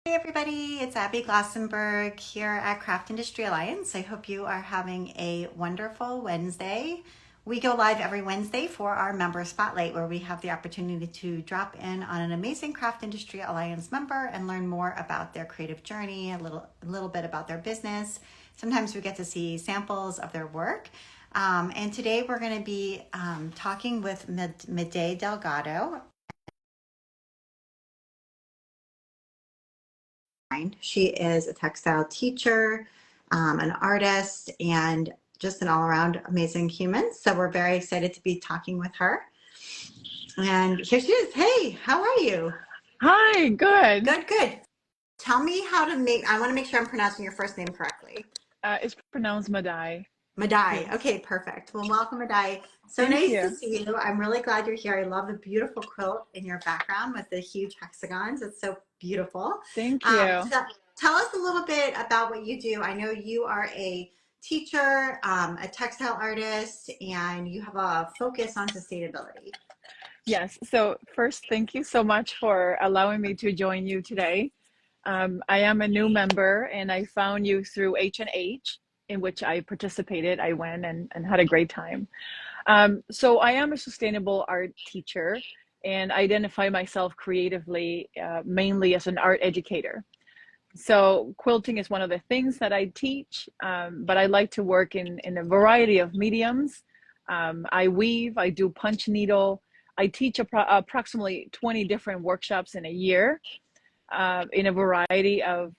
Hey everybody, it's Abby Glassenberg here at Craft Industry Alliance. I hope you are having a wonderful Wednesday. We go live every Wednesday for our member spotlight where we have the opportunity to drop in on an amazing Craft Industry Alliance member and learn more about their creative journey, a little bit about their business. Sometimes we get to see samples of their work. And today we're going to be talking with Maday Delgado. She is a textile teacher, an artist, and just an all-around amazing human. So we're very excited to be talking with her. And here she is. Hey, how are you? Hi, good. Good, good. Tell me how to I want to make sure I'm pronouncing your first name correctly. It's pronounced Maday. Madai. Yes. Okay, perfect. Well, welcome, Madai. So Thank nice to you. see you. I'm really glad you're here. I love the beautiful quilt in your background with the huge hexagons. It's so beautiful. Thank Um, you. so tell us a little bit about what you do. I know you are a teacher, a textile artist, and you have a focus on sustainability. Yes. So first, thank you so much for allowing me to join you today. I am a new member, and I found you through H&H, in which I participated. I went and had a great time. So I am a sustainable art teacher and identify myself creatively, mainly as an art educator. So quilting is one of the things that I teach, but I like to work in a variety of mediums. I weave, I do punch needle. I teach approximately 20 different workshops in a year in a variety of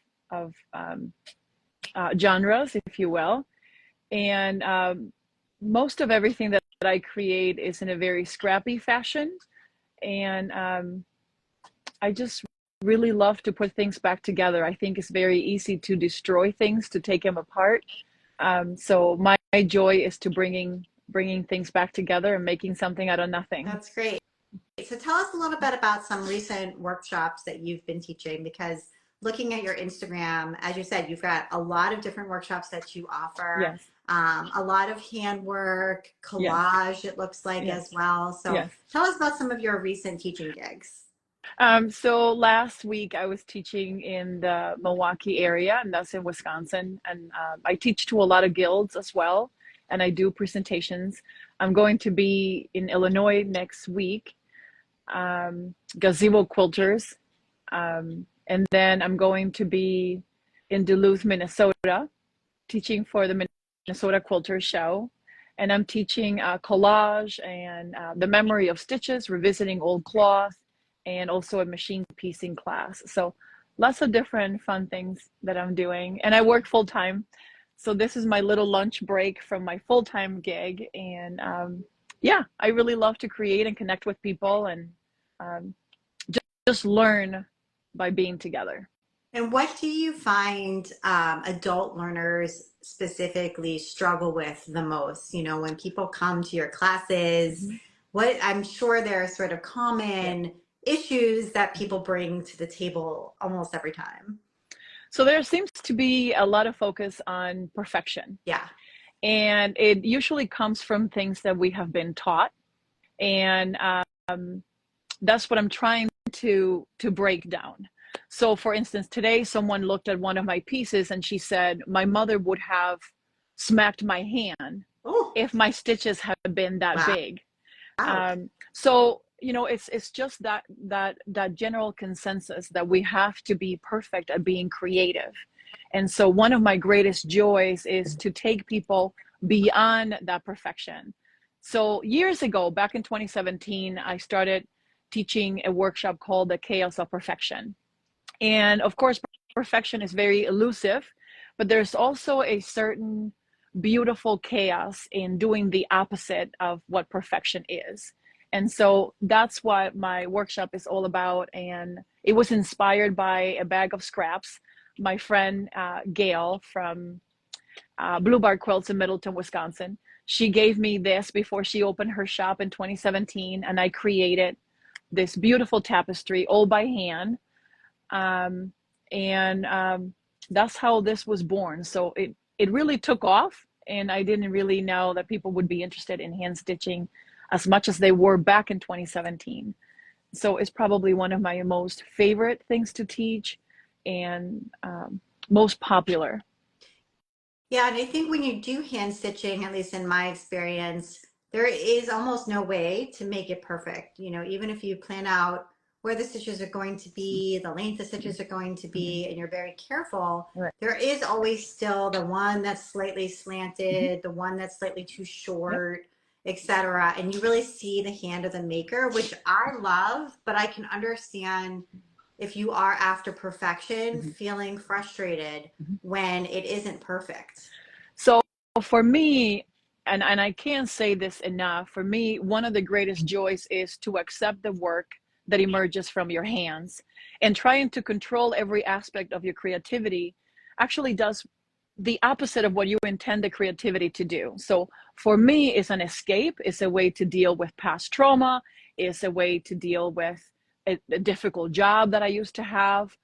genres, if you will. And most of everything that I create is in a very scrappy fashion. And I just really love to put things back together. I think it's very easy to destroy things, to take them apart. So my joy is to bringing things back together and making something out of nothing. That's great. So tell us a little bit about some recent workshops that you've been teaching because looking at your Instagram, as you said, you've got a lot of different workshops that you offer, Yes, a lot of handwork, yes, collage, it looks like yes, as well. So yes. tell us about some of your recent teaching gigs. So last week I was teaching in the Milwaukee area, and that's in Wisconsin. And I teach to a lot of guilds as well, and I do presentations. I'm going to be in Illinois next week, gazebo quilters. And then I'm going to be in Duluth, Minnesota, teaching for the Minnesota Quilters Show. And I'm teaching collage and the memory of stitches, revisiting old cloth, and also a machine piecing class. So lots of different fun things that I'm doing. And I work full time. So this is my little lunch break from my full time gig. And yeah, I really love to create and connect with people and um, just learn by being together. And what do you find adult learners specifically struggle with the most? You know, when people come to your classes, Mhm. what I'm sure there are sort of Yeah. common issues that people bring to the table almost every time. So there seems to be a lot of focus on perfection, Yeah. and it usually comes from things that we have been taught, and that's what I'm trying to break down. So, for instance, today someone looked at one of my pieces and she said, "My mother would have smacked my hand Oh, if my stitches had been that wow. big." So it's just that general consensus that we have to be perfect at being creative. And so one of my greatest joys is to take people beyond that perfection. So years ago, back in 2017, I started teaching a workshop called The Chaos of Perfection. And of course, perfection is very elusive, but there's also a certain beautiful chaos in doing the opposite of what perfection is. And so that's what my workshop is all about. And it was inspired by a bag of scraps. My friend Gail from Blue Bar Quilts in Middleton, Wisconsin, she gave me this before she opened her shop in 2017. And I created this beautiful tapestry all by hand, um, and that's how this was born. So it really took off, and I didn't really know that people would be interested in hand stitching as much as they were back in 2017. So it's probably one of my most favorite things to teach. and most popular. Yeah, and I think when you do hand stitching, at least in my experience, there is almost no way to make it perfect. You know, even if you plan out where the stitches are going to be, the length the stitches are going to Mhm. be, and you're very careful, Right. there is always still the one that's slightly Mhm. slanted, the one that's slightly too Yep. short, etc. And you really see the hand of the maker, which I love, but I can understand if you are after perfection, Mhm. feeling frustrated Mhm. when it isn't perfect. So for me, and I can't say this enough, for me, one of the greatest joys is to accept the work that emerges from your hands. And trying to control every aspect of your creativity actually does the opposite of what you intend the creativity to do. So for me, it's an escape, it's a way to deal with past trauma, it's a way to deal with a difficult job that I used to have.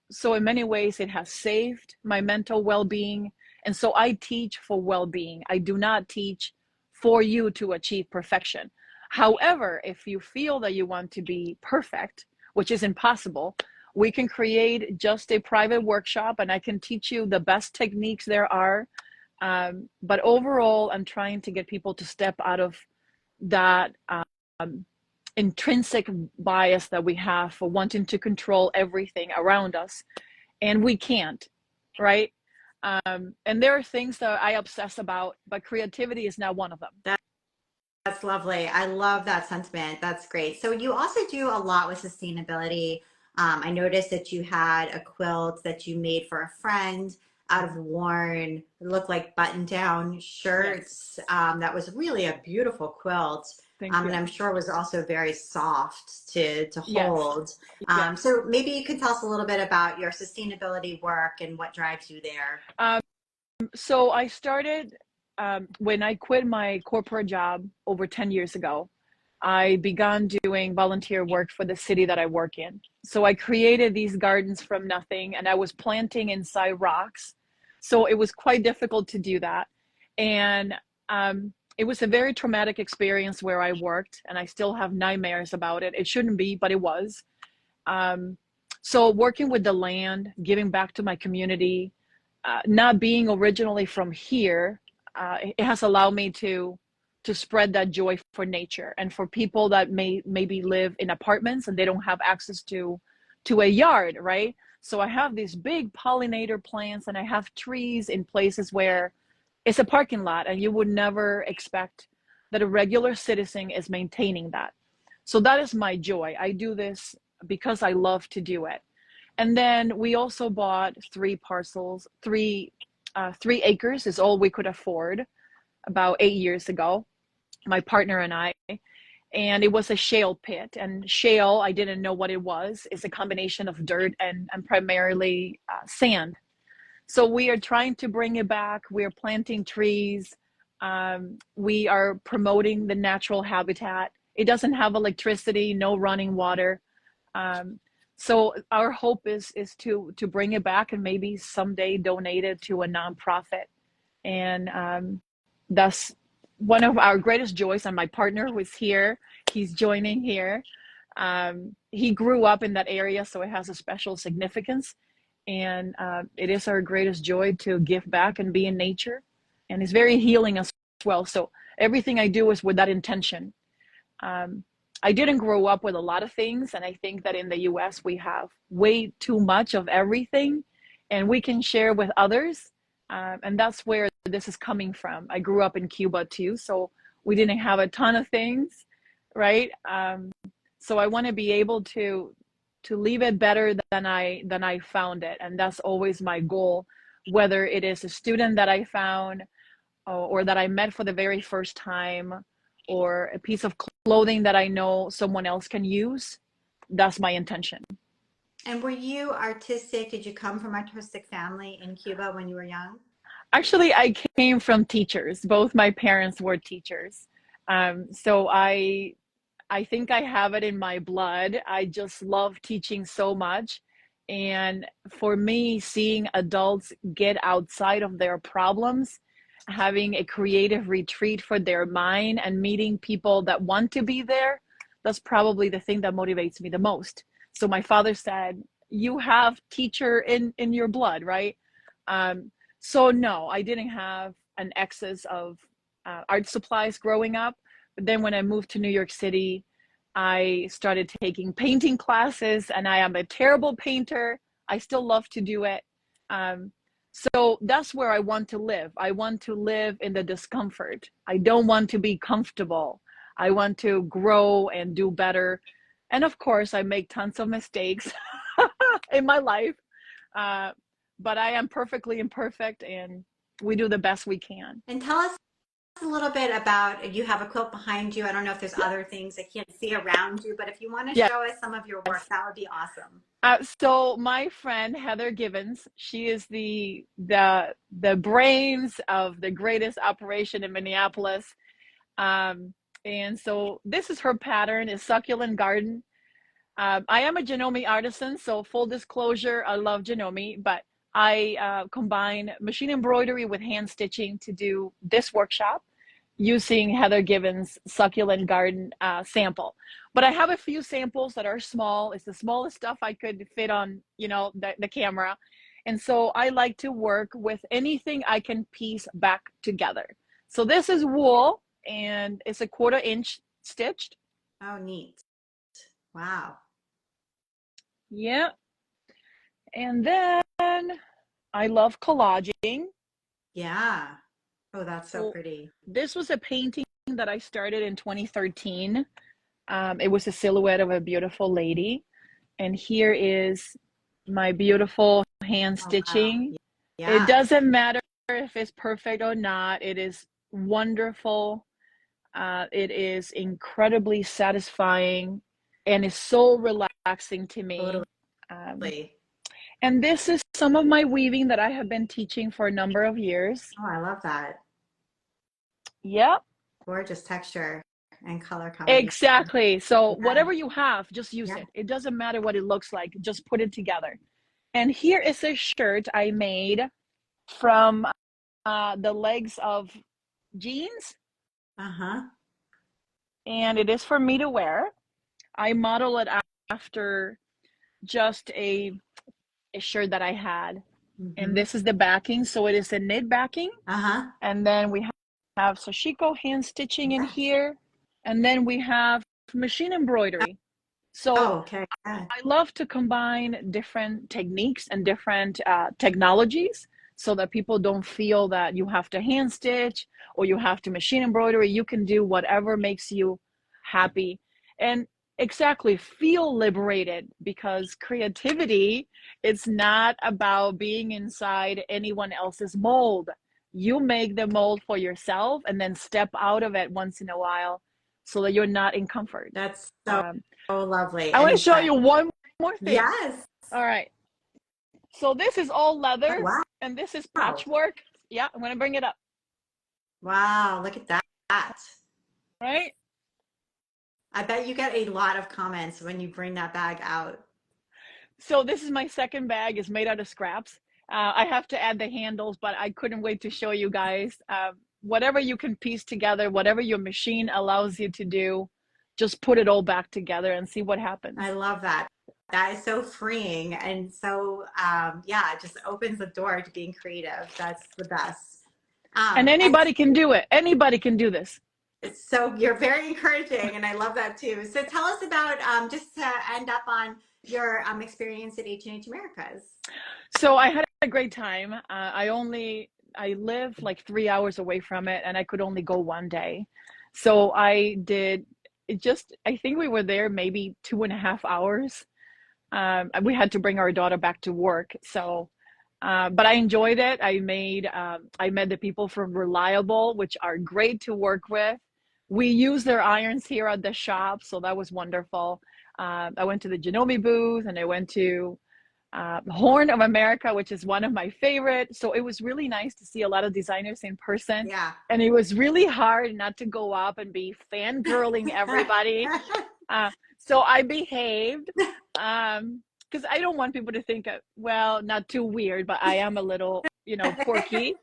So in many ways, it has saved my mental well-being. And so I teach for well-being. I do not teach for you to achieve perfection. However, if you feel that you want to be perfect, which is impossible, we can create just a private workshop and I can teach you the best techniques there are. But overall, I'm trying to get people to step out of that intrinsic bias that we have for wanting to control everything around us. And we can't, right? And there are things that I obsess about, but creativity is not one of them. That's lovely. I love that sentiment. That's great. So you also do a lot with sustainability. I noticed that you had a quilt that you made for a friend out of worn, looked like button-down Yes. shirts. That was really a beautiful quilt. Thank And you. I'm sure was also very soft to Yes. hold. Yes. So maybe you could tell us a little bit about your sustainability work and what drives you there. Um, so I started when I quit my corporate job over 10 years ago. I began doing volunteer work for the city that I work in. So I created these gardens from nothing and I was planting inside rocks. So it was quite difficult to do that. And it was a very traumatic experience where I worked and I still have nightmares about it. It shouldn't be, but it was. Um, so working with the land, giving back to my community, not being originally from here, it has allowed me to spread that joy for nature and for people that maybe live in apartments and they don't have access to a yard, right? So I have these big pollinator plants and I have trees in places where it's a parking lot and you would never expect that a regular citizen is maintaining that. So that is my joy. I do this because I love to do it. And then we also bought three parcels, 3 acres is all we could afford about 8 years ago, my partner and I. And it was a shale pit. And shale, I didn't know what it was. It's a combination of dirt and primarily sand. So we are trying to bring it back. We are planting trees. We are promoting the natural habitat. It doesn't have electricity, no running water. Um, so our hope is to bring it back and maybe someday donate it to a nonprofit. And that's one of our greatest joys. And my partner who is here, he's joining here. He grew up in that area, so it has a special significance. And it is our greatest joy to give back and be in nature. And it's very healing as well. So everything I do is with that intention. Um, I didn't grow up with a lot of things, and I think that in the US we have way too much of everything, and we can share with others. And that's where this is coming from. I grew up in Cuba too, so we didn't have a ton of things, right? So I want to be able to leave it better than I found it, and that's always my goal. Whether it is a student that I found or that I met for the very first time, or a piece of clothing that I know someone else can use. That's my intention. And were you artistic? Did you come from artistic family in Cuba when you were young? Actually, I came from teachers. Both my parents were teachers. So I think I have it in my blood. I just love teaching so much. And for me, seeing adults get outside of their problems, having a creative retreat for their mind, and meeting people that want to be there, that's probably the thing that motivates me the most. So my father said, you have teacher in your blood, right? So no, I didn't have an excess of art supplies growing up. But then when I moved to New York City, I started taking painting classes, and I am a terrible painter. I still love to do it. Um, so that's where I want to live. I want to live in the discomfort. I don't want to be comfortable. I want to grow and do better. And of course, I make tons of mistakes in my life. Uh, but I am perfectly imperfect, and we do the best we can. And tell us a little bit about, you have a quilt behind you. I don't know if there's other things I can't see around you, but if you want to Yes. show us some of your work, that would be awesome. So my friend Heather Gibbons, she is the brains of the greatest operation in Minneapolis. Um, and so this is her pattern, is succulent garden. I am a Janome artisan, so full disclosure, I love Janome, but I combine machine embroidery with hand stitching to do this workshop using Heather Gibbons' succulent garden sample. But I have a few samples that are small. It's the smallest stuff I could fit on, the camera. And so I like to work with anything I can piece back together. So this is wool, and it's a 1/4 inch stitched. Oh, neat. Wow. Yeah. And then I love collaging. Yeah. Oh, that's so So pretty. this was a painting that I started in 2013. It was a silhouette of a beautiful lady. And here is my beautiful hand Oh, wow. stitching. It Yeah. doesn't matter if it's perfect or not. It is wonderful. It is incredibly satisfying, and is so relaxing to me. Um, Totally. and this is some of my weaving that I have been teaching for a number of years. Oh, I love that. Yep, Gorgeous texture and color combination. exactly. So Yeah. whatever you have, just use Yeah. it. It doesn't matter what it looks like, just put it together. And here is a shirt I made from the legs of jeans, Uh-huh. and it is for me to wear. I model it after just a shirt that I had. And Mm-hmm. this is the backing. So it is a knit backing. Uh-huh. And then we have sashiko hand stitching in Yeah. here. And then we have machine embroidery. So Oh, okay. Yeah. I love to combine different techniques and different technologies so that people don't feel that you have to hand stitch or you have to machine embroidery. You can do whatever makes you happy and exactly feel liberated, because creativity, it's not about being inside anyone else's mold. You make the mold for yourself and then step out of it once in a while so that you're not in comfort. That's so, Um, so lovely. I want to And show you one more thing. yes. All right. So this is all Oh, leather, wow. and this is patchwork. Yeah, I'm going to bring it up. Wow. Look at that. Right? I bet you get a lot of comments when you bring that bag out. So this is my second bag. It's made out of scraps. I have to add the handles, but I couldn't wait to show you guys. Whatever you can piece together, whatever your machine allows you to do, just put it all back together and see what happens. I love that. That is so freeing and so yeah, it just opens the door to being creative. That's the best. And anybody can do it. Anybody can do this. So you're very encouraging, and I love that too. So tell us about just to end up on your experience at H&H Americas. So I had a great time. I live like 3 hours away from it, and I could only go one day. So I did it just, I think we were there maybe 2.5 hours. We had to bring our daughter back to work. So, but I enjoyed it. I met the people from Reliable, which are great to work with. We use their irons here at the shop, so that was wonderful. I went to the Janome booth, and I went to Horn of America, which is one of my favorite. So it was really nice to see a lot of designers in person. Yeah. And it was really hard not to go up and be fangirling everybody. So I behaved because I don't want people to think, well, not too weird, but I am a little, quirky.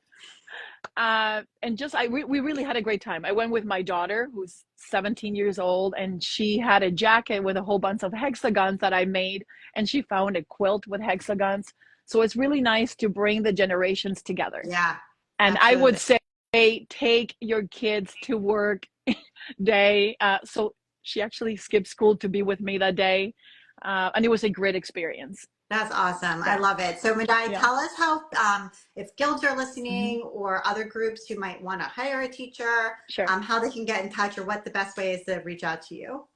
And just we really had a great time. I went with my daughter, who's 17 years old, and she had a jacket with a whole bunch of hexagons that I made, and she found a quilt with hexagons. So it's really nice to bring the generations together. Yeah, And I would absolutely. say take your kids to work day. So she actually skipped school to be with me that day, and it was a great experience. That's awesome. I Yeah, love it. So, Madai, yeah, tell us how, if guilds are mhm, listening or other groups who might want to hire a teacher, sure. how they can get in touch or what the best way is to reach out to you.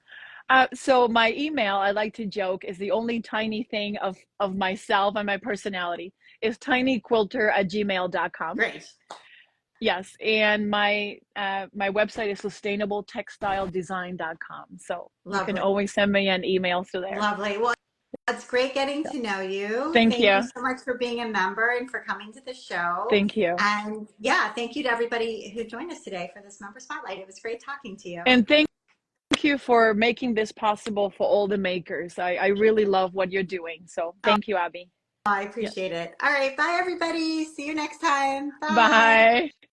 So my email, I like to joke, is the only tiny thing of myself and my personality is tinyquilter@gmail.com. Great. Yes, and my website is sustainabletextiledesign.com. So you can Lovely. always send me an email through there. Lovely. Well, it's great getting So to know you. thank Thank you you. so much for being a member and for coming to the show. Thank you. And yeah, thank you to everybody who joined us today for this member spotlight. It was great talking to you. And thank you for making this possible for all the makers. I really love what you're doing. So Oh, thank you, Abby. I Yes. appreciate it. All right. Bye, everybody. See you next time. Bye. Bye.